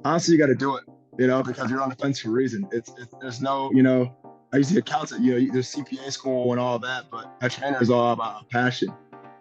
Honestly, you got to do it, because you're on the fence for a reason. There's no, I used to get accountant, there's CPA school and all that, but a trainer is all about passion,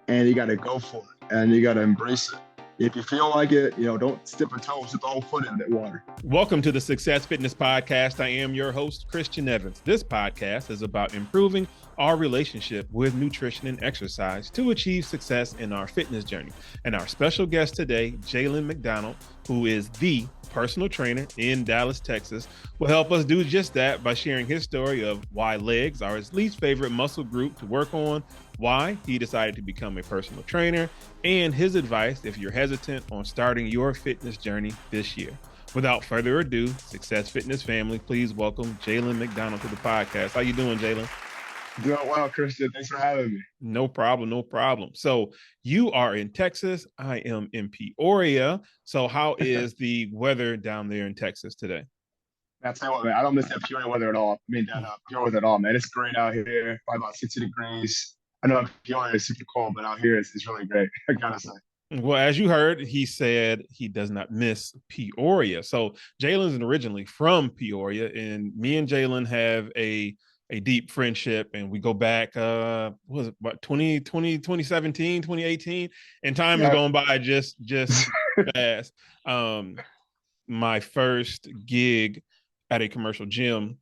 and you got to go for it and you got to embrace it. If you feel like it, don't dip a toe, put the whole foot in that water. Welcome to the Success Fitness Podcast. I am your host, Christian Evans. This podcast is about improving our relationship with nutrition and exercise to achieve success in our fitness journey. And our special guest today, Jalen Mcdonald, who is the personal trainer in Dallas, Texas, will help us do just that by sharing his story of why legs are his least favorite muscle group to work on, why he decided to become a personal trainer, and his advice if you're hesitant on starting your fitness journey this year. Without further ado, Success Fitness family, please welcome Jalen Mcdonald to the podcast. How you doing, Jalen? Doing well, Christian. Thanks for having me. No problem, no problem. So you are in Texas. I am in Peoria. So how is the weather down there in Texas today? Man, I tell you what, man, I don't miss that Peoria weather at all. I mean, that Peoria weather at all, man. It's great out here, probably about 60 degrees. I know Peoria is super cold, but out here it's really great, I gotta say. Well, as you heard, he said he does not miss Peoria. So Jalen's originally from Peoria, and me and Jalen have a deep friendship, and we go back what was it, about 2017, 2018, and time is Yeah. going by just fast. My first gig at a commercial gym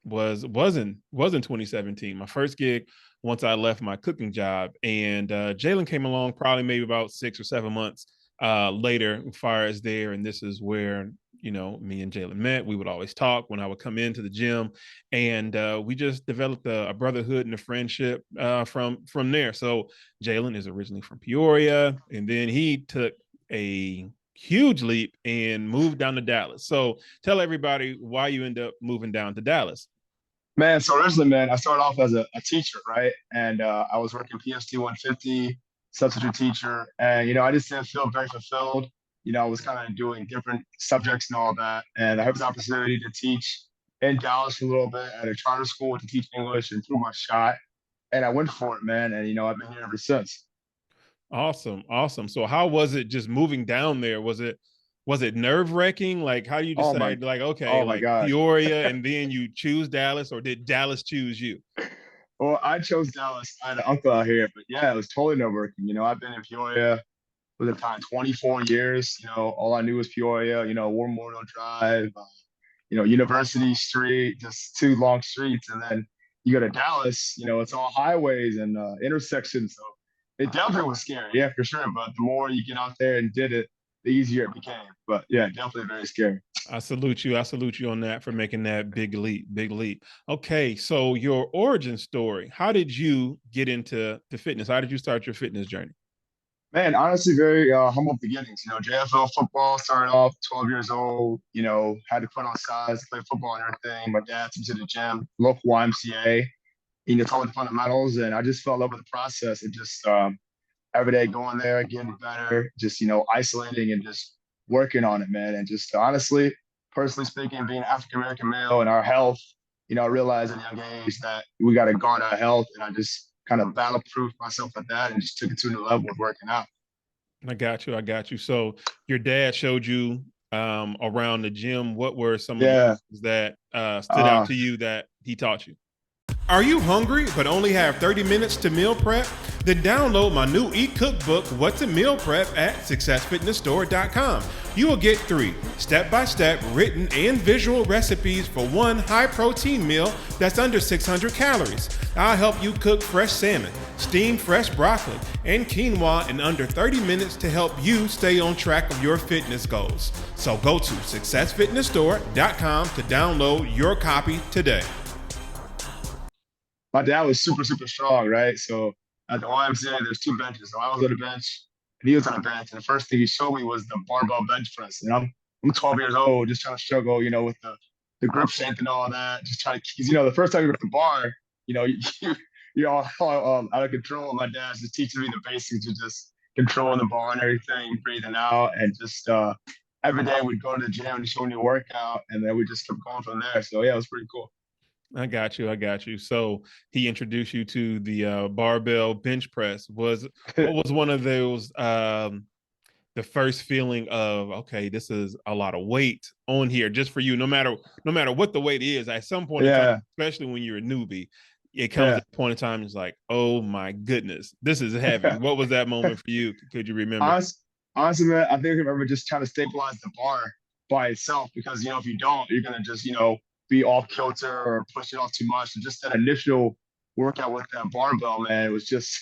was in 2017. My first gig once I left my cooking job, and Jalen came along probably maybe about 6 or 7 months later, as far as there, and this is where me and Jalen met. We would always talk when I would come into the gym, and we just developed a brotherhood and a friendship from there. So Jalen is originally from Peoria, and then he took a huge leap and moved down to Dallas. So tell everybody why you end up moving down to Dallas. Man, so originally, man, I started off as a teacher, right? And I was working PST 150, substitute teacher. And, I just didn't feel very fulfilled. I was kind of doing different subjects and all that. And I had the opportunity to teach in Dallas for a little bit at a charter school to teach English and threw my shot. And I went for it, man. And, I've been here ever since. Awesome, awesome. So how was it just moving down there? Was it nerve-wracking? Like, how do you Oh my, decide, like, okay, oh my like gosh. Peoria, and then you choose Dallas, or did Dallas choose you? Well, I chose Dallas. I had an uncle out here, but yeah, it was totally nerve-wracking. I've been in Peoria for the past 24 years. All I knew was Peoria, War Memorial Drive, University Street, just two long streets. And then you go to Dallas, it's all highways and intersections. So it definitely was scary. Yeah, for sure. But the more you get out there and did it, the easier it became. But yeah, definitely very scary. I salute you. I salute you on that for making that big leap, big leap. Okay, so your origin story. How did you get into the fitness? How did you start your fitness journey? Man, honestly, very humble beginnings. JFL football started off 12 years old, had to put on size, play football and everything. My dad took me to the gym, local YMCA, taught me the fundamentals, and I just fell in love with the process and just every day going there, getting better, just, isolating and just working on it, man. And just honestly, personally speaking, being African American male and our health, I realized at a young age that we got to guard our health. And I just kind of battle proof myself at that and just took it to a new level of working out. I got you. I got you. So your dad showed you around the gym. What were some of the Yeah. moves that stood out Uh, to you that he taught you? Are you hungry but only have 30 minutes to meal prep? Then download my new e-cookbook, What's a Meal Prep, at successfitnessstore.com. You will get 3 step-by-step written and visual recipes for one high-protein meal that's under 600 calories. I'll help you cook fresh salmon, steam fresh broccoli, and quinoa in under 30 minutes to help you stay on track of your fitness goals. So go to successfitnessstore.com to download your copy today. my dad was super, super strong, right? So at the YMCA, there's 2 benches. So I was on a bench and he was on a bench. And the first thing he showed me was the barbell bench press. And I'm 12 years old, just trying to struggle, with the grip strength and all that. Just trying to, because, the first time you grip the bar, you're all out of control. My dad's just teaching me the basics of just controlling the bar and everything, breathing out. And just every day we'd go to the gym and show me a workout. And then we just kept going from there. So yeah, it was pretty cool. I got you. I got you. So he introduced you to the barbell bench press. What was one of those the first feeling of, okay, this is a lot of weight on here just for you, no matter what the weight is, at some point in time, Yeah, especially when you're a newbie, it comes yeah. at a point in time, it's like, oh my goodness, this is heavy. What was that moment for you? Could you remember? Honest, honestly, man, I think I remember just trying to stabilize the bar by itself because if you don't, you're gonna just be off kilter or push it off too much. And just that initial workout with that barbell, man, it was just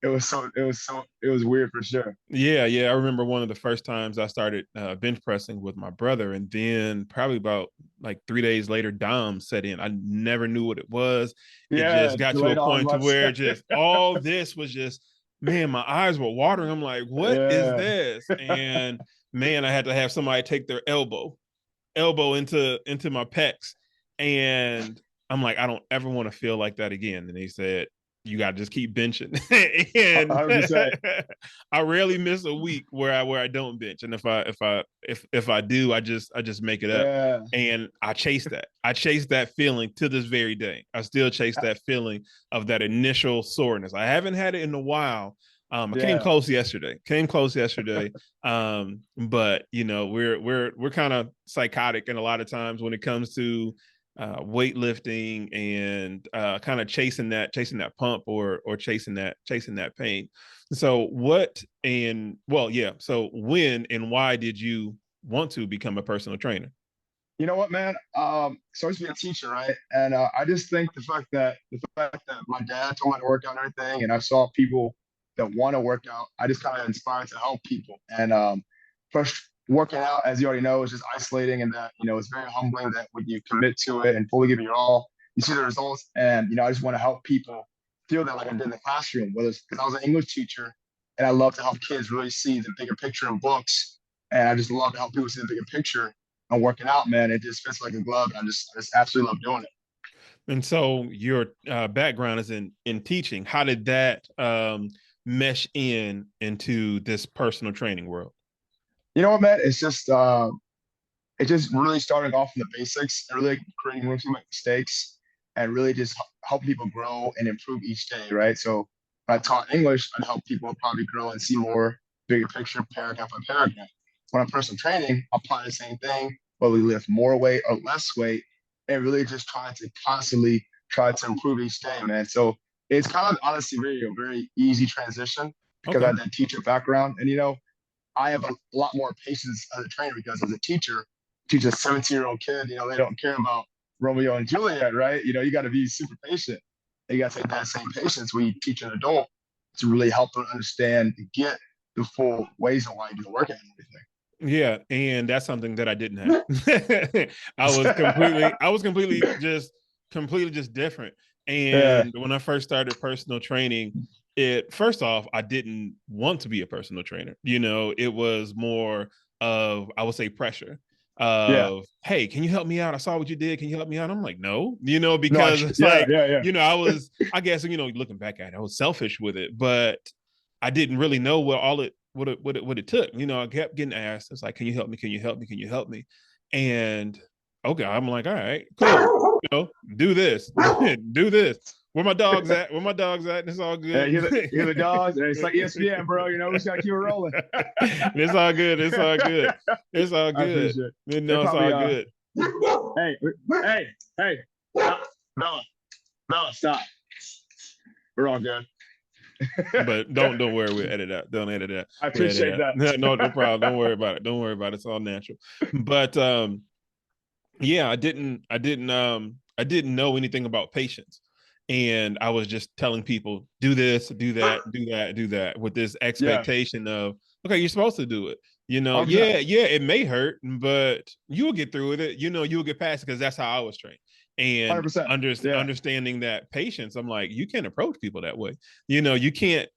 it was weird for sure. Yeah, yeah. I remember one of the first times I started bench pressing with my brother, and then probably about like 3 days later, Dom set in. I never knew what it was. It Yeah, just got to a delayed point to onset. where just all this was just, man, my eyes were watering. I'm like, what is Yeah. this? And man, I had to have somebody take their elbow into my pecs, and I'm like, I don't ever want to feel like that again. And he said, you got to just keep benching. And 100%. I rarely miss a week where I don't bench, and if I do, I just make it up. Yeah. And I chase that feeling to this very day. I still chase that feeling of that initial soreness. I haven't had it in a while. I came Yeah. close yesterday. But we're kind of psychotic, and a lot of times when it comes to weightlifting and kind of chasing that pump or chasing that pain. So so when and why did you want to become a personal trainer? You know what, man? So I used to be a teacher, right? And I just think the fact that my dad told me to work out and everything, and I saw people that want to work out, I just kind of inspired to help people. And first, working out, as you already know, is just isolating, and that it's very humbling that when you commit to it and fully give it your all, you see the results. And I just want to help people feel that like I did in the classroom, whether it's because I was an English teacher, and I love to help kids really see the bigger picture in books, and I just love to help people see the bigger picture and working out, man. It just fits like a glove. I just absolutely love doing it. And so your background is in teaching. How did that mesh into this personal training world? You know what, man? It's just really starting off from the basics and really creating room to make mistakes and really just help people grow and improve each day, right? So when I taught English, I'd help people probably grow and see more bigger picture, paragraph by paragraph. When I'm personal training, I apply the same thing, whether we lift more weight or less weight, and really just trying to constantly try to improve each day, man. So it's kind of honestly really a very easy transition because I Okay. had that teacher background. And I have a lot more patience as a trainer because as a teacher, teach a 17-year-old kid, they don't care about Romeo and Juliet, right? You got to be super patient. And you got to take that same patience when you teach an adult to really help them understand and get the full ways of why you do the workout and Yeah, and that's something that I didn't have. I was completely just different. everything. And when I first started personal training, it first off, I didn't want to be a personal trainer. It was more of, I would say, pressure Yeah. of, hey, can you help me out? I saw what you did. Can you help me out? I'm like, no, No, because it's yeah, like, yeah, yeah. I guess, looking back at it, I was selfish with it, but I didn't really know what it took. I kept getting asked. It's like, can you help me? Can you help me? Can you help me? And okay, I'm like, all right, cool. Do this, do this. Where my dogs at? Where my dogs at? And it's all Yeah, good. you hear the dogs. It's like ESPN, bro. We just gotta keep it rolling. It's all good. It's all good. It's all I good. appreciate it. They It's probably all good. hey, hey, hey, stop. Bella, Bella, stop. We're all good. But don't worry. We'll edit out. Don't edit it out. I We'll edit it appreciate out. that. No problem. Don't worry about it. Don't worry about it. It's all natural. But yeah, I didn't know anything about patience. And I was just telling people, do this, do that, do that, do that, with this Yeah, expectation of, okay, you're supposed to do it. 100%. Yeah, yeah, it may hurt, but you'll get through with it. You'll get past it, because that's how I was trained. And 100%. Yeah, understanding that patience, I'm like, you can't approach people that way. You can't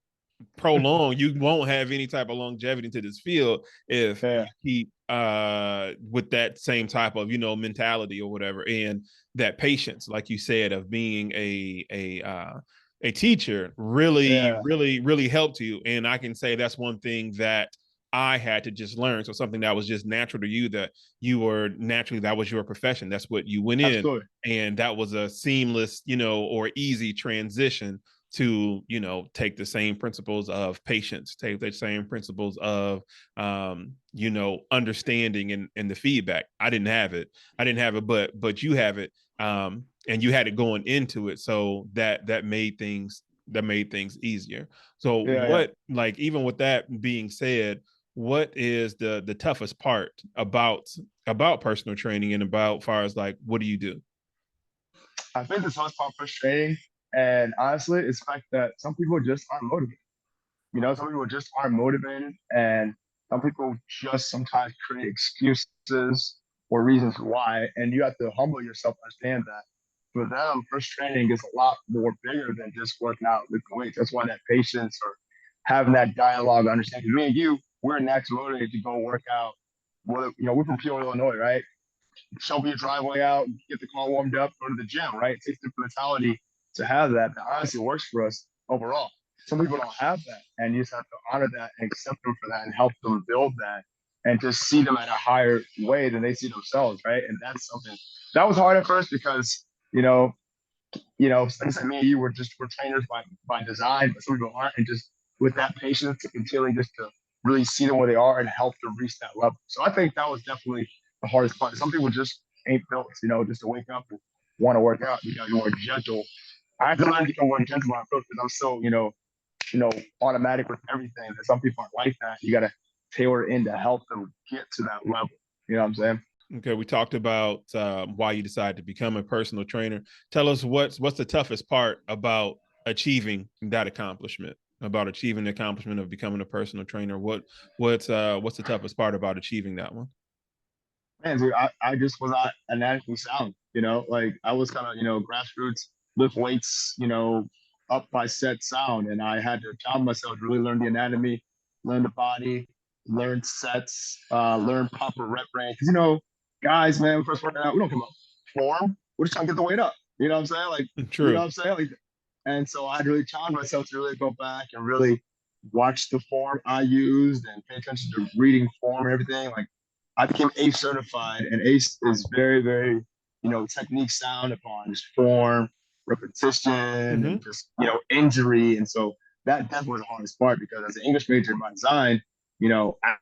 prolong, you won't have any type of longevity into this field if you yeah, keep with that same type of mentality or whatever. And that patience, like you said, of being a teacher really yeah, really really helped you. And I can say that's one thing that I had to just learn. So something that was just natural to you, that you were naturally, that was your profession, that's what you went in, absolutely. and that was a seamless or easy transition to, take the same principles of patience, take the same principles of, understanding and the feedback. I didn't have it. But you have it. And you had it going into it. So that made things easier. So Yeah, yeah. what, like, even with that being said, what is the toughest part about personal training, and about far as like, what do you do? I think the toughest part frustrating, and honestly, it's the fact that some people just aren't motivated. Some people just aren't motivated, and some people just sometimes create excuses or reasons why, and you have to humble yourself to understand that. For them, first training is a lot more bigger than just working out with weights. That's why that patience or having that dialogue, understanding. Me and you, we're next motivated to go work out. Well, we're from Peoria, Illinois, right? Shovel your driveway out, get the car warmed up, go to the gym, right? It takes different mentality to have that. That honestly works for us overall. Some people don't have that, and you just have to honor that and accept them for that and help them build that and just see them at a higher way than they see themselves, right? And that's something that was hard at first because, you know, things like me and you we're trainers by design, but some people aren't, and just with that patience to continue just to really see them where they are and help them reach that level. So I think that was definitely the hardest part. Some people just ain't built, just to wake up and want to work out. You got to be more gentle. I have to learn to become more gentle when I approach because I'm so, automatic with everything. And some people aren't like that. You got to tailor in to help them get to that level. You know what I'm saying? Okay, we talked about why you decided to become a personal trainer. Tell us what's the toughest part about achieving that accomplishment, about achieving the accomplishment of becoming a personal trainer. What's the toughest part about achieving that one? Man, dude, I just was not anatomically sound, like I was kind of, grassroots, lift weights, up by set sound. And I had to challenge myself to really learn the anatomy, learn the body, learn sets, learn proper rep range. Because, guys, man, first working out, we don't come up form. We're just trying to get the weight up. You know what I'm saying? Like, you know True. what I'm saying? Like, and so I had to really challenge myself to really go back and really watch the form I used and pay attention to reading form and everything. Like, I became ACE certified, and ACE is very, very, technique sound upon just form, repetition, Mm-hmm. and just, injury. And so that definitely was the hardest part because as an English major by design,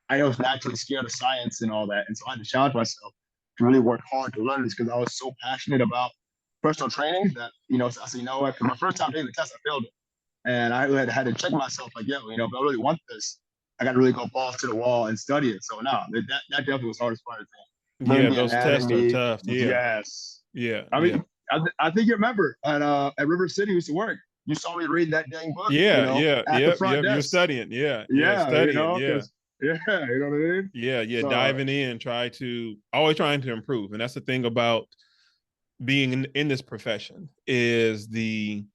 I was naturally scared of science and all that. And so I had to challenge myself to really work hard to learn this because I was so passionate about personal training that, I said, what? Because my first time taking the test, I failed it. And I had to check myself like, if I really want this, I got to really go balls to the wall and study it. So no, that definitely was the hardest part of the thing. Learn Yeah, the those tests are anatomy. tough. Yeah, Yes. yeah, I yeah, mean, I think you remember at River City, we used to work. You saw me reading that dang book, yeah, yeah, at the yep, front yep. You're desk. studying. Yeah, yeah, Yeah, studying. Yeah, because yeah, you know what I mean. yeah, yeah. So Diving in, always trying to improve, and that's the thing about being in this profession is the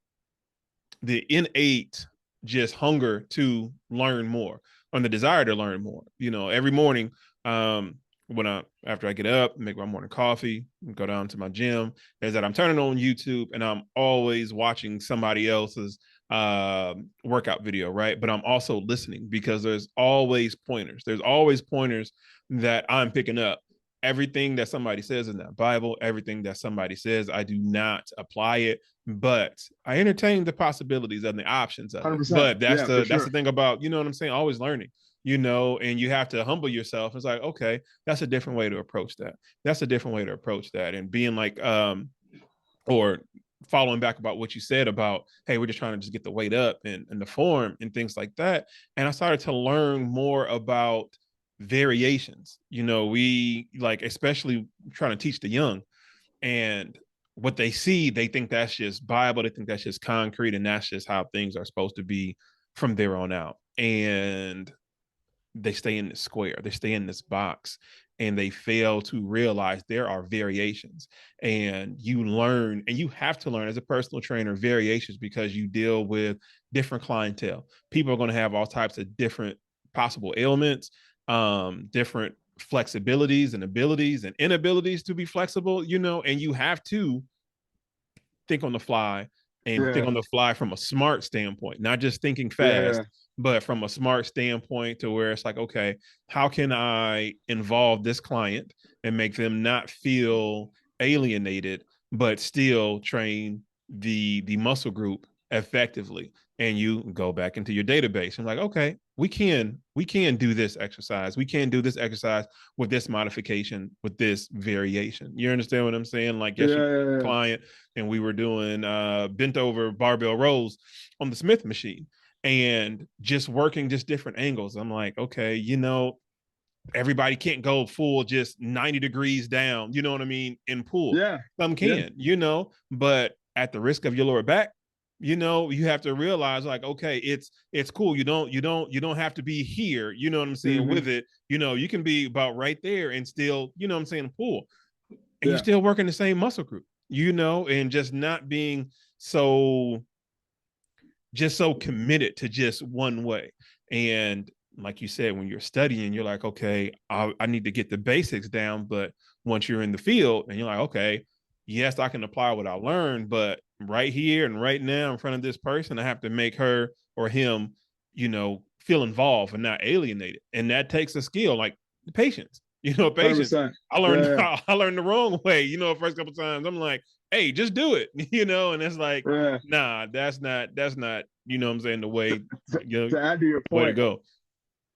innate just hunger to learn more, and the desire to learn more. Every morning, um, after I get up, make my morning coffee, go down to my gym, is that I'm turning on YouTube and I'm always watching somebody else's workout video, right? But I'm also listening because there's always pointers. There's always pointers that I'm picking up. Everything that somebody says in that Bible, everything that somebody says, I do not apply it, but I entertain the possibilities and the options of it. 100%. But that's Yeah, for the sure. thing about, what I'm saying, always learning, and you have to humble yourself. It's like, okay, that's a different way to approach that. That's a different way to approach that. And being like, or following back about what you said about, hey, we're just trying to just get the weight up and the form and things like that. And I started to learn more about variations. We like, especially trying to teach the young, and what they see, they think that's just Bible, they think that's just concrete, and that's just how things are supposed to be from there on out. And they stay in this square, they stay in this box, and they fail to realize there are variations. And you learn, and you have to learn as a personal trainer variations, because you deal with different clientele. People are going to have all types of different possible ailments, different flexibilities and abilities and inabilities to be flexible, and you have to think on the fly, and think Yeah, on the fly from a smart standpoint, not just thinking yeah, fast, but from a smart standpoint, to where it's like, okay, how can I involve this client and make them not feel alienated, but still train the muscle group effectively. And you go back into your database and like, okay, we can do this exercise. We can do this exercise with this modification, with this variation. You understand what I'm saying? Like Yeah, yesterday, yeah, yeah. client, and we were doing bent over barbell rows on the Smith machine and just working just different angles. I'm like, okay, everybody can't go full just 90 degrees down, you know what I mean, in pull. Yeah, Some yeah. can, but at the risk of your lower back, you have to realize like, okay, it's cool. You don't have to be here, you know what I'm saying, Hmm. with it. You can be about right there and still, you know what I'm saying, pull. And you're Yeah, still working the same muscle group, and just not being so just so committed to just one way. And like you said, when you're studying, you're like, okay, I need to get the basics down. But once you're in the field and you're like, okay, yes, I can apply what I learned, but right here and right now in front of this person, I have to make her or him, feel involved and not alienated. And that takes a skill like patience, patience. 100%. I learned Yeah, I learned the wrong way, first couple times. I'm like, hey, just do it, and it's like, yeah. nah, that's not, what I'm saying, the way, To add to your way to point, go.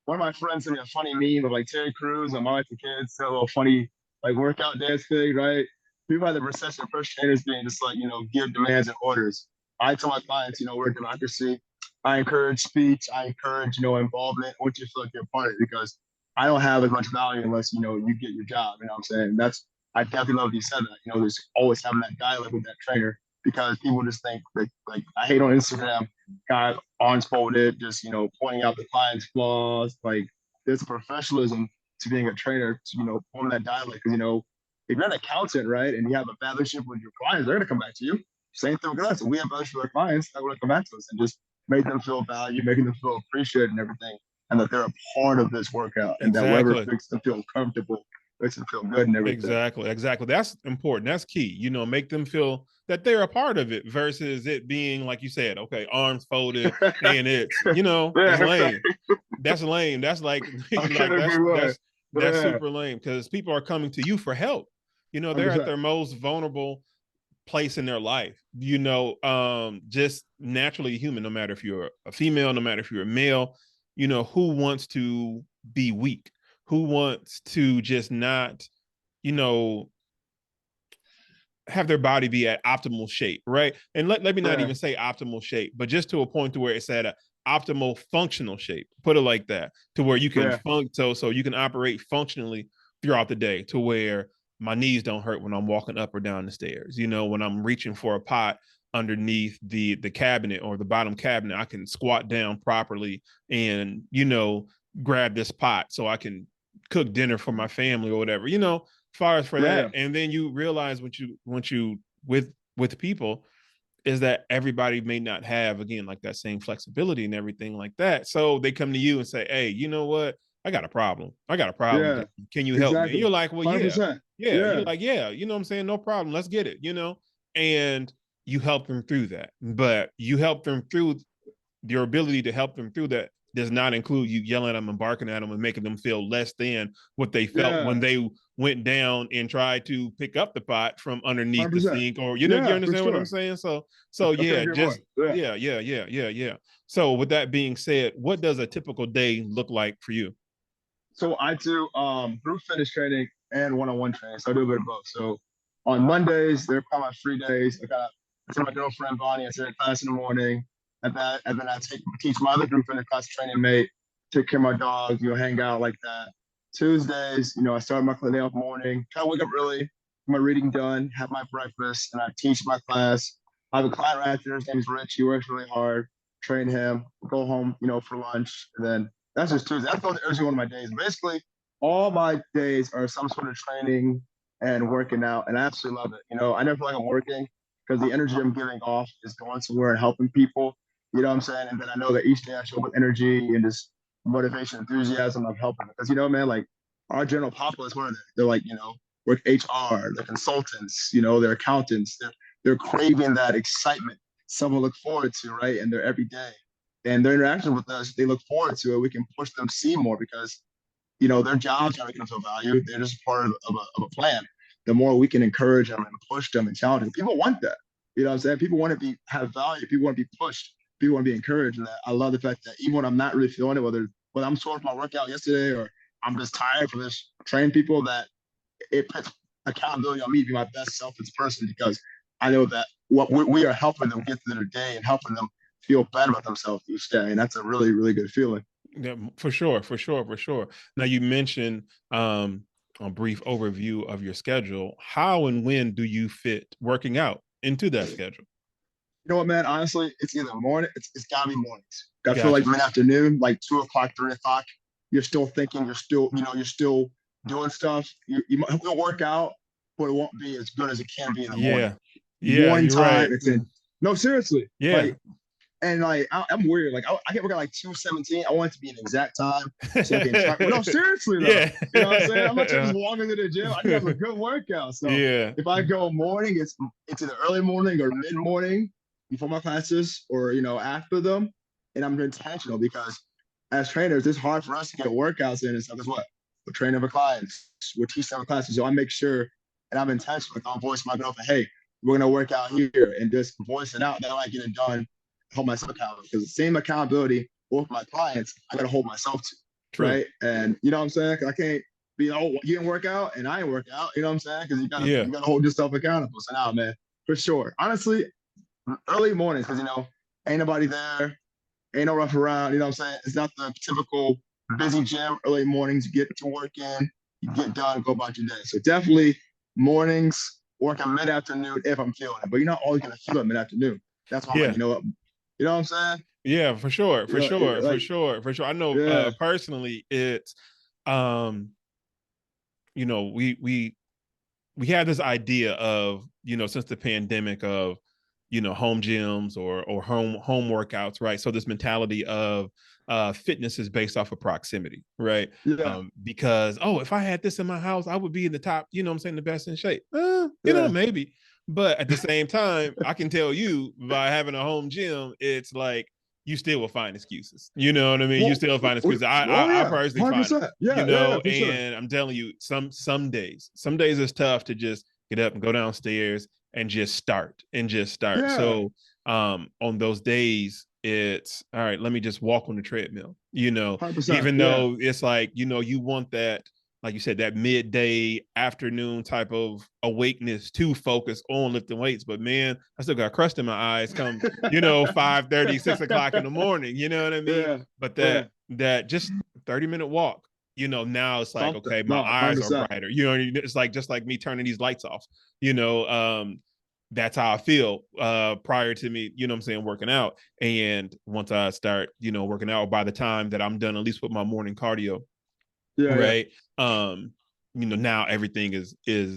one of my friends sent me a funny meme of like Terry Crews and my wife and kids, a little funny like workout dance thing, right? People have the perception of first trainers being just like, give demands and orders. I tell my clients, we're democracy. I encourage speech. I encourage, involvement. I want you to feel like you're a part of it because I don't have as much value unless, you get your job. You know what I'm saying? I definitely love you said that. There's always having that dialogue with that trainer because people just think like I hate on Instagram guy arms folded, just pointing out the client's flaws. Like there's a professionalism to being a trainer, to forming that dialogue. Because if you're an accountant, right, and you have a bad relationship with your clients, they're gonna come back to you. Same thing with us. If we have relationship with our clients, they're gonna come back to us and just make them feel valued, making them feel appreciated and everything, and that they're a part of this workout, and that whatever Exactly. makes them feel comfortable makes them feel good and everything. Exactly. That's important. That's key. Make them feel that they're a part of it versus it being like you said, okay, arms folded and it's Yeah, lame. That's lame. That's like I like couldn't that's agree more. that's that's Yeah, super lame because people are coming to you for help. They're at 100%. their most vulnerable place in their life, just naturally human, no matter if you're a female, no matter if you're a male, who wants to be weak, who wants to just not, you know, have their body be at optimal shape, right? And let me not Yeah, even say optimal shape, but just to a point to where it's at a optimal functional shape, put it like that, to where you can yeah, so you can operate functionally throughout the day, to where my knees don't hurt when I'm walking up or down the stairs. When I'm reaching for a pot underneath the cabinet or the bottom cabinet, I can squat down properly and grab this pot so I can cook dinner for my family or whatever. Far as for that. yeah, And then you realize once you with people is that everybody may not have, again, like that same flexibility and everything like that. So they come to you and say, hey, you know what? I got a problem. I got a problem. yeah, Can you help me? And exactly. you're like, well, yeah, 100%. yeah. You're Yeah, like, yeah, what I'm saying? No problem. Let's get it, and you help them through that. But you help them through your ability to help them through that does not include you yelling at them and barking at them and making them feel less than what they felt yeah, when they went down and tried to pick up the pot from underneath the 100%. sink, or you Yeah, for understand what I'm sure. saying? So I couldn't yeah, agree more. just Yeah. yeah. So with that being said, what does a typical day look like for you? So I do group fitness training and one-on-one training. So I do a bit of both. So on Mondays, they're kind of my free days. I tell my girlfriend Bonnie, I sit in class in the morning, and then I teach my other group fitness class training mate, take care of my dogs, hang out like that. Tuesdays, I start my day off morning, try to wake up early, get my reading done, have my breakfast, and I teach my class. I have a client right after. His name's Rich. He works really hard. Train him. Go home, for lunch, and then that's just Tuesday. That's every single one of my days. Basically, all my days are some sort of training and working out, and I absolutely love it. I never feel like I'm working because the energy I'm giving off is going somewhere and helping people. You know what I'm saying? And then I know that each day I show up with energy and just motivation, enthusiasm of helping. Because man, like our general populace, what are they? They're like, work HR, they're consultants, they're accountants. They're craving that excitement, something to look forward to, right? In their everyday and their interaction with us, they look forward to it. We can push them see more because their jobs are making them feel valued. They're just part of a plan. The more we can encourage them and push them and challenge them, people want that. You know what I'm saying? People want to have value. People want to be pushed. People want to be encouraged. And I love the fact that even when I'm not really feeling it, whether I'm sore from my workout yesterday or I'm just tired from this training people, that it puts accountability on me to be my best self as a person because I know that what we are helping them get through their day and helping them feel better about themselves each day. And that's a really, really good feeling. Yeah, for sure, for sure, for sure. Now you mentioned a brief overview of your schedule. How and when do you fit working out into that schedule? You know what, man? Honestly, it's either morning. It's gotta be mornings. I feel like Gotcha. mid afternoon, like 2 o'clock, 3 o'clock. You're still thinking. You're still doing stuff. You'll work out, but it won't be as good as it can be in the morning. Yeah. Yeah, Morning you're right. time. It's in. No, seriously. Yeah. Like, and like I'm weird. Like I get work at like 2:17. I want it to be an exact time so I can track. But no, seriously though. Yeah. You know what I'm saying? I'm not just walking to the gym. I can have a good workout. So Yeah. if I go morning, it's either early morning or mid morning before my classes or after them. And I'm intentional because as trainers, it's hard for us to get workouts in and stuff. Guess what? We're training for clients. We're teaching our classes. So I make sure and I'm intentional. Like I'll voice my girlfriend, hey, we're gonna work out here and just voice it out. Then I get it done, hold myself accountable. Because the same accountability with my clients, I gotta hold myself to. True. Right. And you know what I'm saying? I can't be, oh, you didn't work out and I didn't work out. You know what I'm saying? Because you gotta hold yourself accountable. So now, man, for sure. Honestly, early mornings, because ain't nobody there, ain't no rough around. You know what I'm saying? It's not the typical busy gym. Early mornings, you get to work in, you get done, go about your day. So definitely mornings, working mid afternoon if I'm feeling it. But you're not always gonna feel it mid afternoon. That's why I'm like, you know what I'm saying? Yeah, for sure, for sure, like, for sure, for sure. I know personally, it's we have this idea of since the pandemic of home gyms or home workouts, right? So this mentality of fitness is based off of proximity, right? Yeah. Because if I had this in my house, I would be in the top, I'm saying, the best in shape. Maybe. But at the same time, I can tell you by having a home gym, it's like you still will find excuses. You know what I mean? You still find excuses. I personally find it. Yeah, and sure. I'm telling you, some days it's tough to just get up and go downstairs and just start. Yeah. So on those days, it's all right, let me just walk on the treadmill, 100%, even though it's like, you want that, like you said, that midday afternoon type of awakeness to focus on lifting weights. But man, I still got crust in my eyes come, 5:30, 6 o'clock in the morning, you know what I mean? Yeah. But that just 30-minute walk, now it's like, Something. okay, my eyes are 100%. brighter. It's like just like me turning these lights off, that's how I feel prior to me, I'm saying, working out. And once I start, working out, by the time that I'm done, at least with my morning cardio, right? Now everything is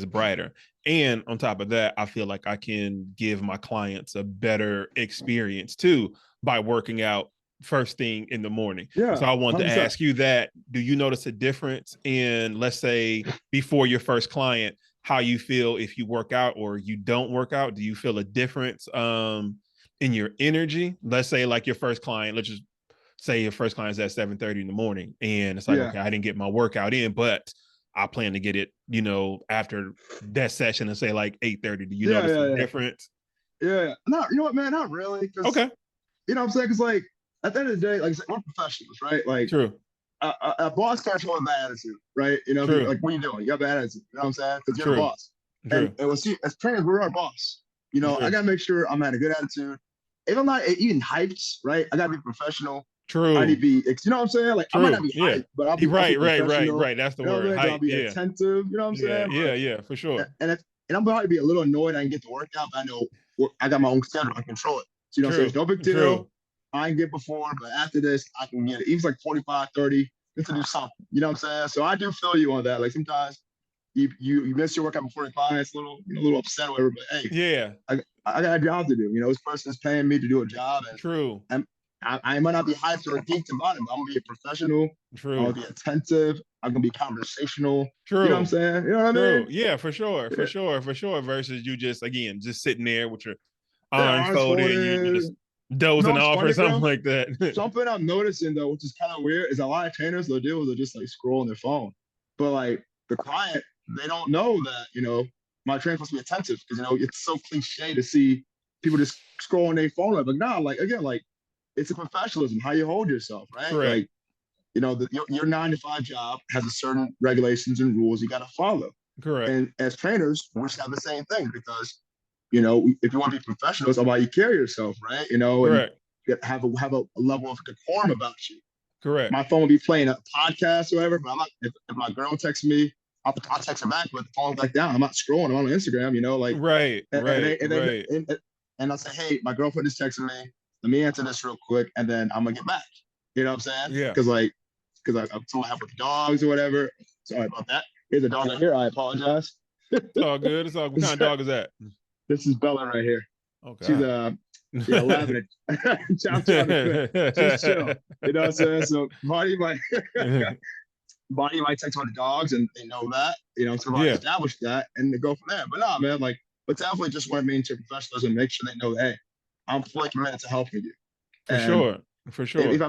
brighter. And on top of that, I feel like I can give my clients a better experience too by working out first thing in the morning. Yeah. So I want 100%. to ask you that, do you notice a difference in, let's say, before your first client, how you feel if you work out or you don't work out? Do you feel a difference in your energy? Let's say like your first client, let's just say your first client is at 7:30 in the morning and it's like, okay, I didn't get my workout in, but I plan to get it, after that session and say like 8:30. Do you notice a difference? Yeah. No, you know what, man? Not really. Okay. You know what I'm saying? Because like at the end of the day, like I said, we're professionals, right? Like true. A boss can't show a bad attitude, right? Like what are you doing? You have bad attitude. You know what I'm saying? Because you're the boss. And we'll see, as trainers, we're our boss. I gotta make sure I'm at a good attitude. If I'm not even hyped, right? I gotta be professional. True. I need to be, you know what I'm saying? Like I might not be hyped, but I'll be right. That's the word. I'll be attentive. You know what I'm saying? Yeah, for sure. And I'm probably be a little annoyed I can get the workout, but I know I got my own schedule. I control it. So so it's no big deal. I ain't get before, but after this, I can get it. Even like 45, 30, just to do something. You know what I'm saying? So I do feel you on that. Like sometimes you miss your workout before your clients, a little upset or whatever, but hey, I got a job to do. This person's paying me to do a job. And I might not be hyped or geeked about it, but I'm gonna be a professional. I'm gonna be attentive. I'm gonna be conversational. You know what I'm saying? You know what I mean? Yeah, for sure. Versus you just sitting there with your arms folded, you just dozing off or something like that. Something I'm noticing though, which is kind of weird, is a lot of trainers they'll do is they'll just like scroll on their phone. But like the client, they don't know that, my trainer's supposed to be attentive because it's so cliche to see people just scrolling their phone. Like, nah, like again, like it's a professionalism, how you hold yourself, right? Correct. Like, your 9 to 5 job has a certain regulations and rules you got to follow. Correct. And as trainers, we should have the same thing because, if you want to be professional, it's about how you carry yourself, right? And Correct. have a level of decorum about you. Correct. My phone will be playing a podcast or whatever, but I'm not. If my girl texts me, I'll text her back, but the phone's like down. I'm not scrolling. I'm on Instagram, like Right. and, Right. and, Right. and I'll say, hey, my girlfriend is texting me. Let me answer this real quick, and then I'm gonna get back. You know what I'm saying? Yeah. Because I'm so happy with the dogs or whatever. Sorry about that. Here's a dog right here. I apologize. It's all good. It's all. What kind of dog is that? This is Bella right here. Okay. She's laughing at chop. She's chill. You know what I'm saying? So Marty might text about the dogs and they know that, so I establish that and they go from there. But no, man, but definitely just want to maintain professionalism and make sure they know that, hey, I'm fully committed to helping you. For sure. If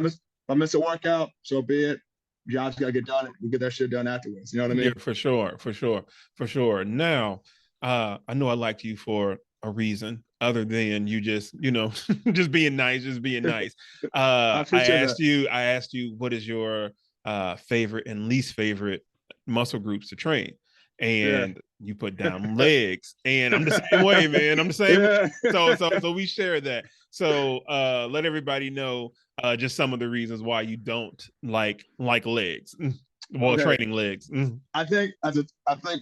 I miss a workout, so be it. Job's gotta get done. We get that shit done afterwards. You know what I mean? Yeah, for sure. Now, I know I liked you for a reason other than you just, just being nice. I asked you, what is your favorite and least favorite muscle groups to train? And you put down legs, and I'm the same way, man. I'm the same. Yeah. So we share that. So let everybody know just some of the reasons why you don't like legs. Well, training legs. I think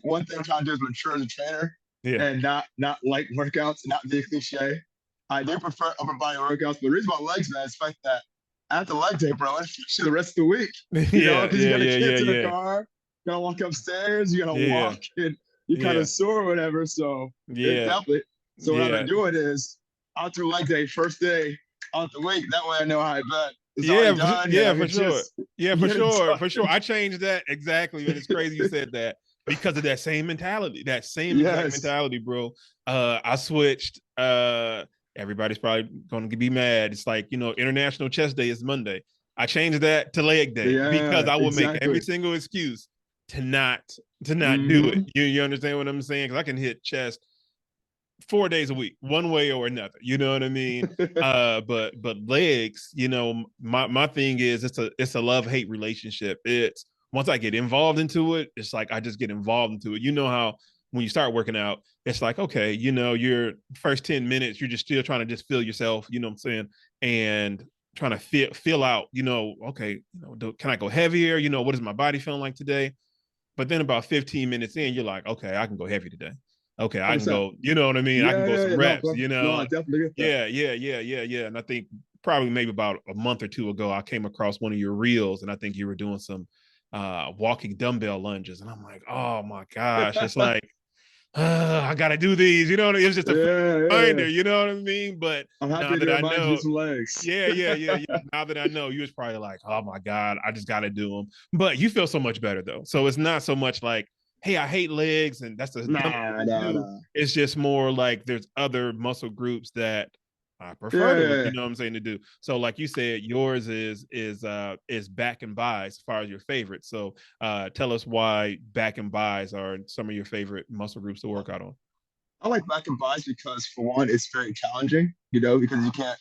one thing I'm trying to do is mature as a trainer, and not like workouts, not be cliche. I do prefer upper body workouts, but the reason why legs, man, is the fact that after leg day, bro, it's the rest of the week. Because you gotta get to the car. You gotta walk upstairs, you gotta walk, and you kind of sore or whatever. So definitely. So what I've been doing is out through leg day, first day out the week. That way I know how I bet. For sure. I changed that exactly, and it's crazy you said that because of that same mentality, exact mentality, bro. I switched. Everybody's probably going to be mad. It's like, International Chest Day is Monday. I changed that to leg day because I will make every single excuse to not do it. You understand what I'm saying? Because I can hit chest 4 days a week, one way or another. You know what I mean? But legs, my thing is it's a love-hate relationship. It's once I get involved into it, it's like I just get involved into it. You know how when you start working out, it's like, okay, your first 10 minutes, you're just still trying to just feel yourself, you know what I'm saying? And trying to feel out, okay, can I go heavier? What is my body feeling like today? But then about 15 minutes in, you're like, okay, I can go heavy today. Okay, I can go, you know what I mean? I can go some reps, No, I definitely get that. Yeah. And I think probably maybe about a month or two ago, I came across one of your reels, and I think you were doing some walking dumbbell lunges. And I'm like, oh my gosh, it's like, I got to do these. You know what I mean? It's just a reminder, you know what I mean? But I'm happy to remind you some legs. Yeah. Now that I know, you was probably like, oh my God, I just got to do them. But you feel so much better though. So it's not so much like, hey, I hate legs, and that's nah. It's just more like there's other muscle groups that I prefer to, what I'm saying, to do. So like you said, yours is back and buys as far as your favorite. So tell us why back and buys are some of your favorite muscle groups to work out on. I like back and buys because for one, it's very challenging, because you can't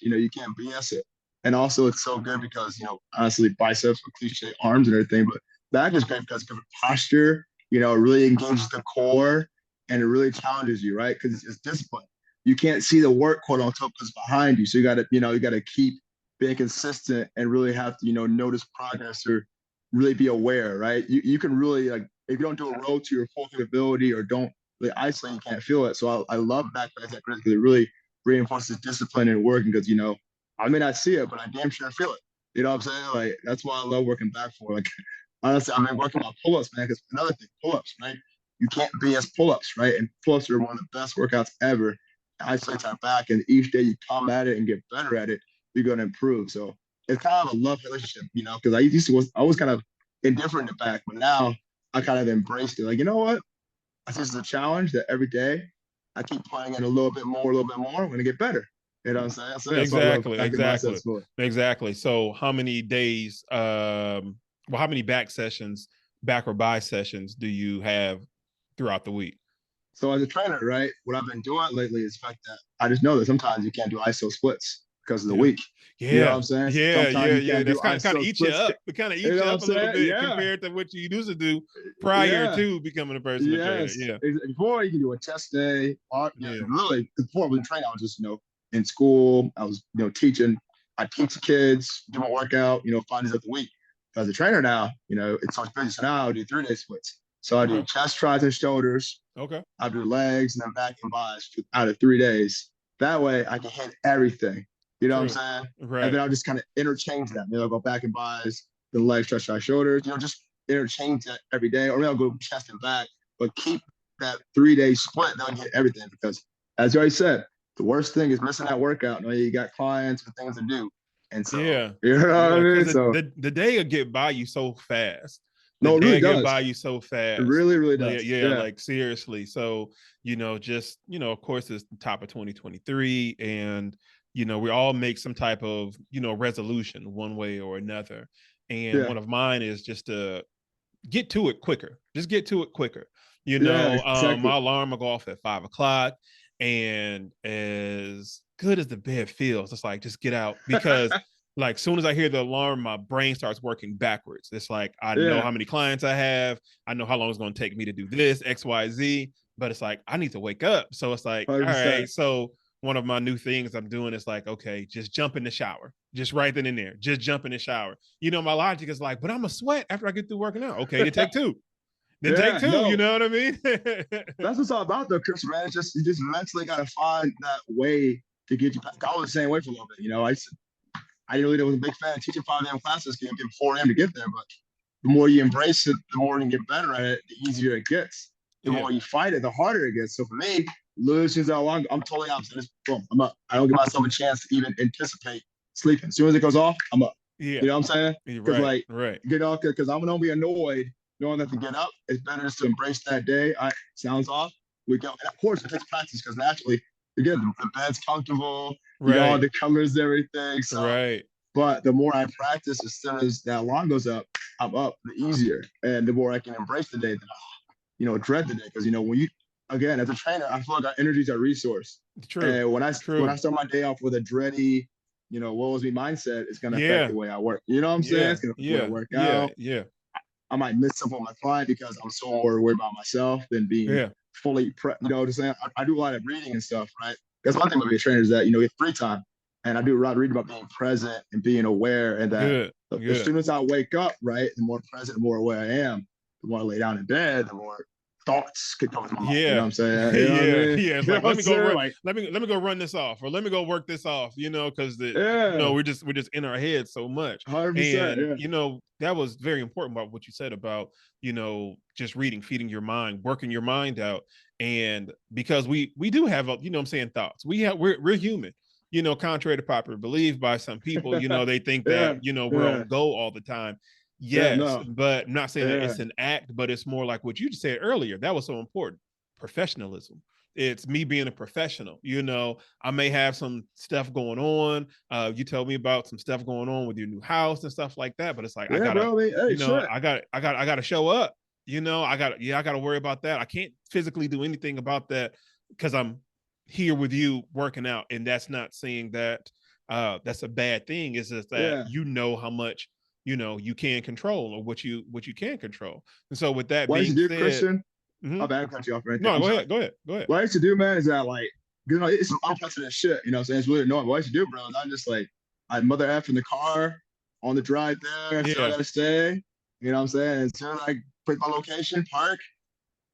BS it. And also it's so good because, honestly, biceps are cliche, arms and everything, but back is great because of posture, it really engages the core and it really challenges you, right? Because it's discipline. You can't see the work, quote unquote, because behind you. So you gotta keep being consistent and really have to, notice progress or really be aware, right? You can really, like, if you don't do a row to your full capability or don't really isolate, you can't feel it. So I love back because it really reinforces discipline and working because, I may not see it, but I damn sure feel it. You know what I'm saying? Like, that's why I love working back for. Like, honestly, I've been working on pull-ups, man, because another thing, pull-ups, right? You can't BS pull-ups, right? And pull-ups are one of the best workouts ever. Isolates our back, and each day you come at it and get better at it, you're going to improve. So it's kind of a love relationship, because I was kind of indifferent to back, but now I kind of embraced it. Like, you know what? This is a challenge that every day I keep playing it a little bit more, I'm going to get better. You know what I'm saying? Exactly. So how many days, how many back or buy sessions do you have throughout the week? So as a trainer, right, what I've been doing lately is the fact that I just know that sometimes you can't do ISO splits because of the Yeah. week. You know what I'm Yeah. saying? Yeah. Sometimes Yeah. you Yeah. can't do That's kind of ISO eat you splits. up. It kind of You eats know you what I'm up a little saying? bit Yeah, compared to what you used to do prior yeah, to becoming a personal trainer. yes. Yeah. Before you can do a chest day, or Yeah. really before we train, I was just in school. I was teaching. I teach the kids, do my workout, 5 days of the week. As a trainer now, it's so busy. So now I do 3 day splits. So I do Okay. chest, tris, and shoulders. Okay. I do legs and then back and bis out of 3 days. That way I can hit everything. You know what I'm True. saying? And Right. then I'll just kind of interchange them. I'll go back and bis, the legs, chest, tris, shoulders. Just interchange that every day. Or maybe I'll go chest and back, but keep that 3 day split. That'll get everything because, as you already said, the worst thing is missing that workout. You got clients and things to do. And so, Yeah. you know what I Yeah. Because mean? the, So, the day will get by you so fast. The no, it day really will get does. by you so It fast. really, really Yeah, does. yeah, Yeah. like seriously. So, just, of course, it's the top of 2023. And, we all make some type of, resolution one way or another. And Yeah. one of mine is just to get to it quicker. Just get to it quicker. Yeah. Exactly. My alarm will go off at 5 o'clock. And as good as the bed feels, it's like just get out because like soon as I hear the alarm, my brain starts working backwards. It's like I know Yeah. how many clients I have, I know how long it's going to take me to do this, XYZ, but it's like I need to wake up. So it's like, all right. 100%. So one of my new things I'm doing is like, okay, just jump in the shower. Just right then and there. Just jump in the shower. My logic is like, but I'm a sweat after I get through working out. Okay, then take two. Then take Yeah, two, you no, know what I mean? that's what it's all about though, Chris, man. It's just you just mentally gotta find that way to get you back. I was the same way for a little bit, I really was a big fan of teaching 5 a.m. classes, you get 4 a.m. to get there, but the more you embrace it, the more you get better at it, the easier it gets. The Yeah. more you fight it, the harder it gets. So for me, literally, as soon as I'm totally opposite. Just boom, I'm up. I don't give myself a chance to even anticipate sleeping. As soon as it goes off, I'm up. Yeah. You know what I'm saying? Because Right. Right. because I'm gonna be annoyed knowing that to get up. It's better just to embrace that day. Sounds off. We go. And of course, it takes practice because naturally, again, the bed's comfortable. You got all Right. the colors, everything. So, Right. but the more I practice, as soon as that alarm goes up, I'm up. The easier, and the more I can embrace the day, that dread the day. Because when you, again, as a trainer, I feel like our energy is our resource. True. And when I True. start my day off with a dready, woe is me mindset, it's gonna affect Yeah. the way I work. You know what I'm saying? Yeah. It's gonna affect the way I Yeah. work Yeah. out. Yeah. I might miss something with my client because I'm so worried about myself than being Yeah. fully just saying I do a lot of reading and stuff, right? That's one thing about being a trainer is that it's free time, and I do a lot of reading about being present and being aware, and that Good. as Good. soon as I wake up, right, the more present, the more aware I am, the more I lay down in bed, the more thoughts could come to my mind. You know what Yeah. I'm saying? You know what I Yeah. mean? Yeah. It's You know like what I'm let me go saying? run, Like, let me go run this off, or let me go work this off, because yeah, we're just in our head so much. 100%. And Yeah, that was very important about what you said about, just reading, feeding your mind, working your mind out. And because we do have what I'm saying, thoughts. We're human. Contrary to popular belief by some people, they think that, yeah, we're yeah, on go all the time. yeah. Yes, No, but I'm not saying that yeah, it's an act, but it's more like what you just said earlier. That was so important. Professionalism. It's me being a professional. I may have some stuff going on. You told me about some stuff going on with your new house and stuff like that. But it's like I yeah, gotta, bro. I mean, hey, shit. I gotta show up. I gotta worry about that. I can't physically do anything about that because I'm here with you working out. And that's not saying that that's a bad thing. It's just that Yeah. how much you can control or what you can control. And so with that What I used being to do, said, Christian, mm-hmm. my bad, I cut you off right there. No, I'm go sorry. ahead, go ahead, go ahead. What I used to do, man, is that like, it's some unprecedented shit. I'm saying? It's really annoying. What I used to do, bro, is I just like, I'd mother F in the car on the drive there. So I Yeah, gotta stay. You know what I'm saying? And soon as I pick my location, park,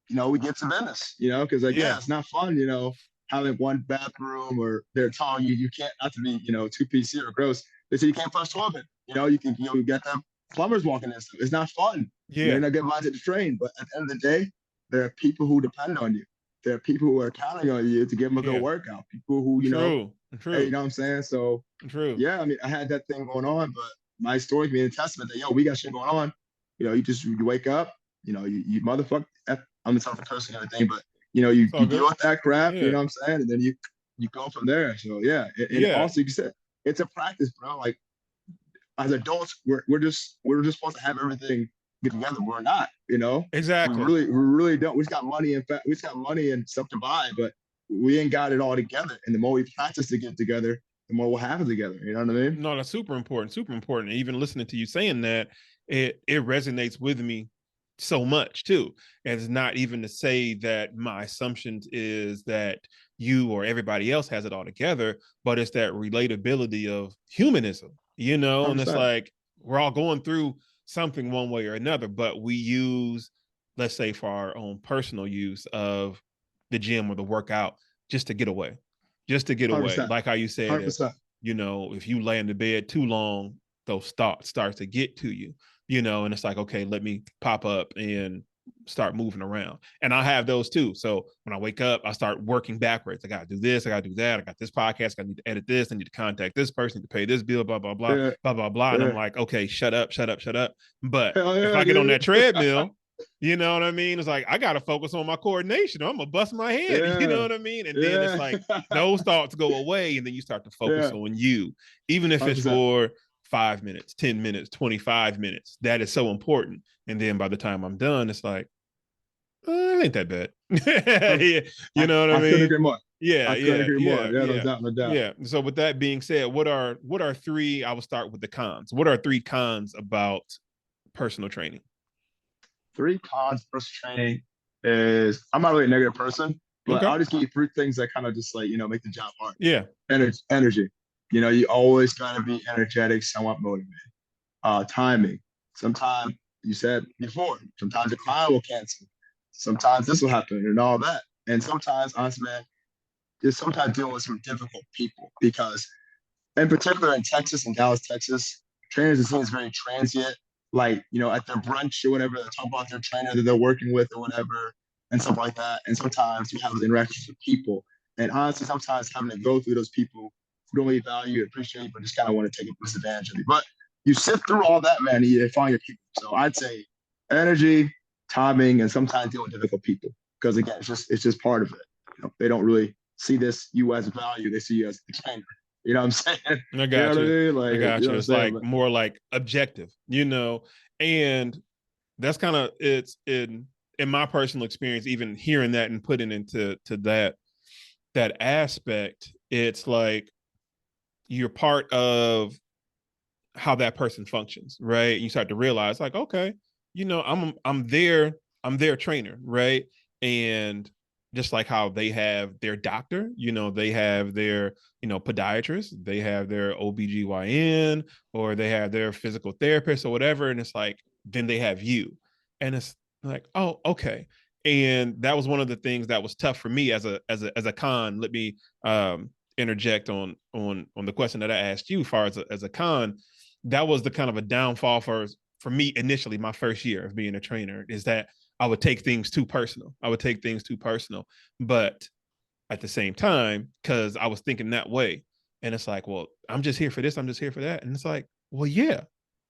we get to business, because like, yeah, yeah, it's not fun, having one bathroom or they're telling you can't, not to be, too PC or gross. They say you can't flush toilet. You can, you get them plumbers walking in stuff. It's not fun. You're yeah. not getting minded to train. But at the end of the day, there are people who depend on you. There are people who are counting on you to give them a good Yeah, workout. People who, true, hey, true, what I'm saying? So true. yeah, I mean, I had that thing going on, but my story being a testament that we got shit going on. You wake up, you motherfucker. I'm the type of person and everything, but It's all you deal good. with that crap. You Yeah, know what I'm saying, and then you go from there. So yeah, and yeah, also you said it's a practice, bro. Like as adults, we're just supposed to have everything get together. We're not, you know. Exactly. We really don't. We just got money. In fact, we just got money and stuff to buy, but we ain't got it all together. And the more we practice to get together, the more we'll have it together. You know what I mean? No, that's super important. Super important. Even listening to you saying that, it resonates with me so much too. And it's not even to say that my assumptions is that you or everybody else has it all together, but it's that relatability of humanism, you know, and it's 100%. like we're all going through something one way or another, but we use, let's say for our own personal use of the gym or the workout just to get away. Just to get away. 100%. Like how you said, if 100%. you know, if you lay in the bed too long, those thoughts start to get to you, you know, and it's like, okay, let me pop up and start moving around. And I have those too. So when I wake up, I start working backwards. I got to do this. I got to do that. I got this podcast. I need to edit this. I need to contact this person to pay this bill, blah, blah, blah, Yeah. blah, blah, blah. And I'm Yeah. like, okay, shut up, shut up, shut up. But Hell if yeah, I get on dude. that treadmill, you know what I mean? It's like, I got to focus on my coordination. I'm going to bust my head. You know Yeah. what I mean? And then it's Yeah. like, those thoughts go away. And then you start to focus Yeah. on you, even if it's 100%. for 5 minutes, 10 minutes, 25 minutes. That is so important. And then by the time I'm done, it's like, it ain't that bad. Yeah, you know what I couldn't mean? agree more. Yeah, I couldn't yeah, agree more. yeah, Yeah, no yeah, doubt, no doubt. yeah. So with that being said, what are three? I will start with the cons. What are three cons about personal training? Three cons first training is I'm not really a negative person, but Okay. I'll just give you three things that kind of just like, make the job hard. Yeah. Energy. You always gotta be energetic, somewhat motivated. Timing. Sometimes you said before, sometimes the client will cancel. Sometimes this will happen and all that. And sometimes, honestly, man, just sometimes dealing with some difficult people because in particular in Texas and Dallas, Texas, trainers are seen as very transient. Like, at their brunch or whatever, they talk about their trainer that they're working with or whatever, and stuff like that. And sometimes you have those interactions with people. And honestly, sometimes having to go through those people who don't really value you, appreciate you, but just kind of want to take a disadvantage of you. But you sift through all that, man, and you find your people. So I'd say energy, timing, and sometimes dealing with difficult people. Because again, it's just part of it. They don't really see this you as value; they see you as a trainer. You know what I'm saying? I You know got what I you. mean? I Like, got you know you. what I'm It's saying? like But more like objective, you know, and that's kind of it's in my personal experience, even hearing that and putting into that aspect, it's like you're part of how that person functions, right? You start to realize, like, okay, I'm their trainer, right? And just like how they have their doctor, they have their, podiatrist, they have their OBGYN, or they have their physical therapist or whatever. And it's like, then they have you. And it's like, oh, okay. And that was one of the things that was tough for me as a con. Let me interject on the question that I asked you, as far as a con. That was the kind of a downfall for me initially, my first year of being a trainer, is that I would take things too personal. But at the same time, because I was thinking that way, and it's like, well, I'm just here for this, I'm just here for that, and it's like, well, yeah,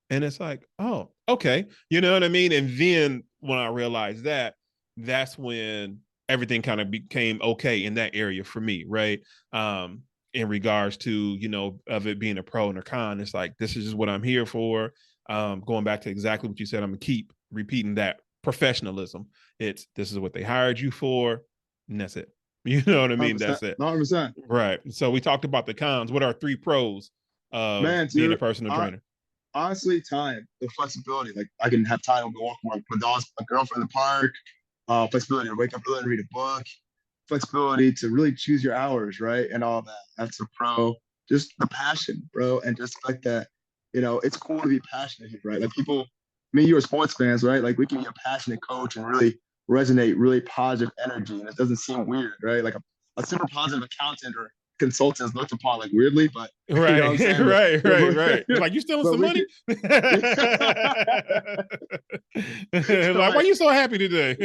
and it's like, oh, okay, you know what I mean? And then when I realized that, that's when everything kind of became okay in that area for me, right? In regards to, of it being a pro and a con, it's like, this is just what I'm here for. Going back to exactly what you said, I'm gonna keep repeating that: professionalism. This is what they hired you for, and that's it. You know what I mean? 100%, That's it. 100%. Right. So we talked about the cons. What are three pros of Man, being a dude, personal I, trainer? honestly, time, the flexibility. Like, I can have time to go walk with my dogs, my girlfriend in the park, flexibility to wake up early and read a book, flexibility to really choose your hours, right? And all that. That's a pro. Just the passion, bro. And just like that, it's cool to be passionate here, right? Like, people, me and you are sports fans, right? Like, we can be a passionate coach and really resonate really positive energy. And it doesn't seem weird, right? Like, a super positive accountant or consultant is looked upon like weirdly, but you know what Right, I'm saying? right, But, right, right. It's like, you stealing but some we money? can, Like, why like, you so happy today?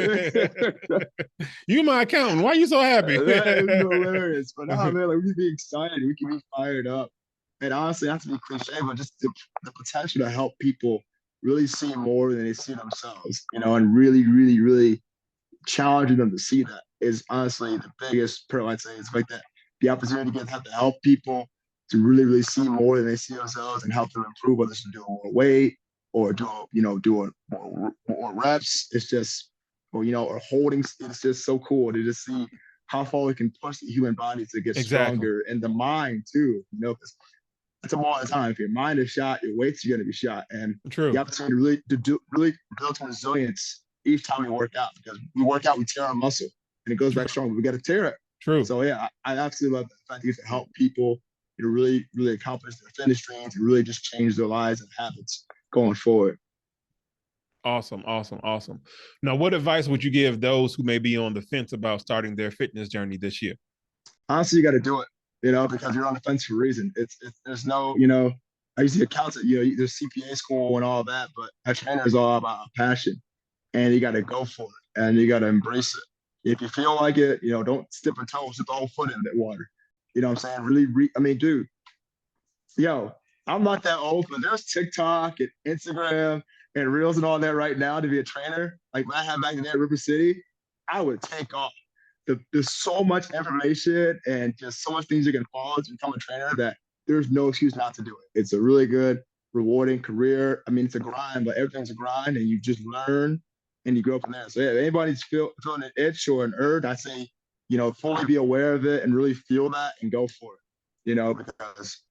You my accountant. Why you so happy? that is hilarious. But nah, man, like, we can be excited, we can be fired up. And honestly, not to be cliche, but just the potential to help people really see more than they see themselves, and really, really, really challenging them to see that is honestly the biggest pro, I'd say. It's like that, the opportunity to have to help people to really, really see more than they see themselves and help them improve, whether it's to do more weight, or doing more reps. It's just, or holding. It's just so cool to just see how far we can push the human body to get Exactly. stronger, and the mind too. Because I tell them all the time, if your mind is shot, your weight's going to be shot, and the True. opportunity really build some resilience each time we work out, because we work out, we tear our muscle, and it goes back True. strong. We got to tear it. True. So yeah, I absolutely love the fact that you get to help people, really accomplish their fitness dreams and really just change their lives and habits going forward. Awesome. Awesome. Awesome. Now, what advice would you give those who may be on the fence about starting their fitness journey this year? Honestly, you got to do it, because you're on the fence for a reason. There's no, I used to be accountant, there's CPA school and all that, but a trainer is all about passion, and you got to go for it, and you got to embrace it. If you feel like it, don't dip a toe, dip the whole foot in that water. You know what I'm saying? I mean, dude, I'm not that old, but there's TikTok and Instagram and Reels and all that right now to be a trainer. Like when I had back in there at River City, I would take off. There's so much information and just so much things you can follow to become a trainer that there's no excuse not to do it. It's a really good, rewarding career. I mean, it's a grind, but everything's a grind, and you just learn and you grow from there. So yeah, if anybody's feeling an itch or an urge, I say, fully be aware of it and really feel that and go for it. Because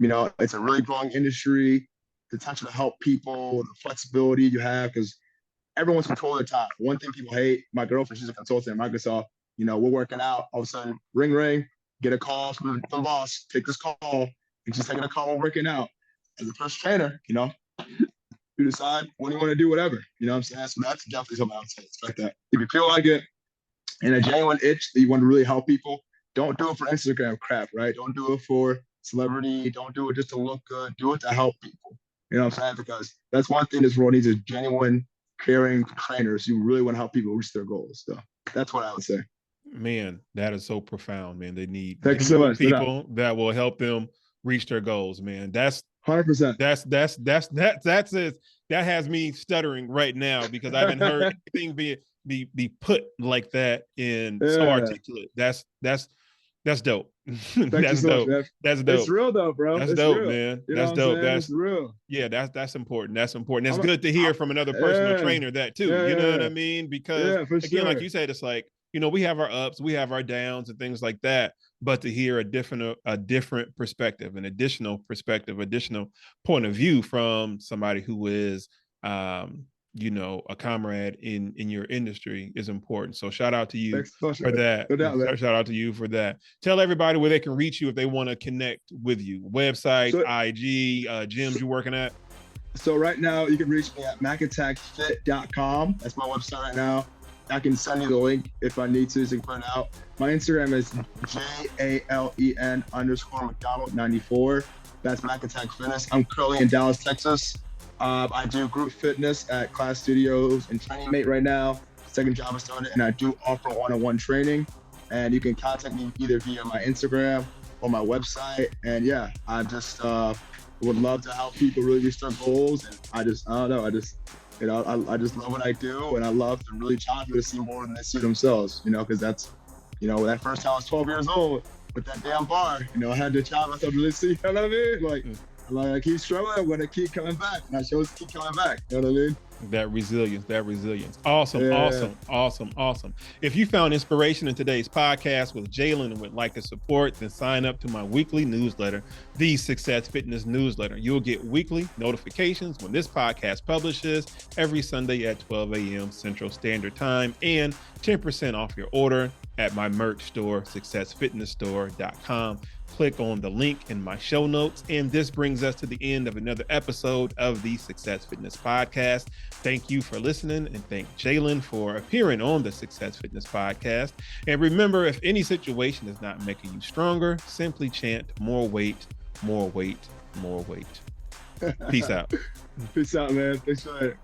it's a really growing industry. The potential to help people, the flexibility you have, because everyone's controlling their time. One thing people hate, my girlfriend, she's a consultant at Microsoft. We're working out, all of a sudden, ring, ring, get a call from the boss, take this call, and she's taking a call while working out. As a personal trainer, you decide when you want to do whatever. You know what I'm saying? So that's definitely something I would say. Expect that. If you feel like it and a genuine itch that you want to really help people, don't do it for Instagram crap, right? Don't do it for celebrity. Don't do it just to look good. Do it to help people. You know what I'm saying? Because that's one thing this world needs, is genuine, caring trainers who really want to help people reach their goals. So that's what I would say. Man, that is so profound, man. They need Thanks so much. people that will help them reach their goals, man. That's 100%. That has me stuttering right now, because I haven't heard anything be put like that in so articulate. That's dope. That's dope. Much, that's dope. It's real though, bro. That's it's dope, real. man. That's dope. That's real. Yeah, that's important. That's important. That's good to hear from another personal trainer that too. You know what I mean? Because again, like you said, it's like, we have our ups, we have our downs and things like that. But to hear a different perspective, an additional perspective, additional point of view from somebody who is a comrade in your industry is important. So shout out to you for that. Shout out to you for that. Tell everybody where they can reach you if they want to connect with you. Website, IG, gyms you're working at. So right now you can reach me at macattackfit.com. That's my website right now. I can send you the link if I need to, so you can print it out. My Instagram is JALEN_McDonald94. That's Mac Attack Fitness. I'm currently in Dallas, Texas. I do group fitness at Class Studios and Training Mate right now. Second job I started, and I do offer one-on-one training. And you can contact me either via my Instagram or my website. And yeah, I just would love to help people really reach their goals. And I just love what I do, and I love to really challenge people to see more than they see themselves, because that's, that first time I was 12 years old with that damn bar, I had to challenge myself to really see, you know what I mean? Like I keep struggling, I'm going to keep coming back, and I chose to keep coming back, you know what I mean? That resilience. Awesome. If you found inspiration in today's podcast with Jalen and would like to support, then sign up to my weekly newsletter, the Success Fitness Newsletter. You'll get weekly notifications when this podcast publishes every Sunday at 12 a.m. Central Standard Time, and 10% off your order at my merch store, successfitnessstore.com. Click on the link in my show notes. And this brings us to the end of another episode of the Success Fitness Podcast. Thank you for listening, and thank Jalen for appearing on the Success Fitness Podcast. And remember, if any situation is not making you stronger, simply chant more weight, more weight, more weight. Peace out. Peace out, man. Thanks for it.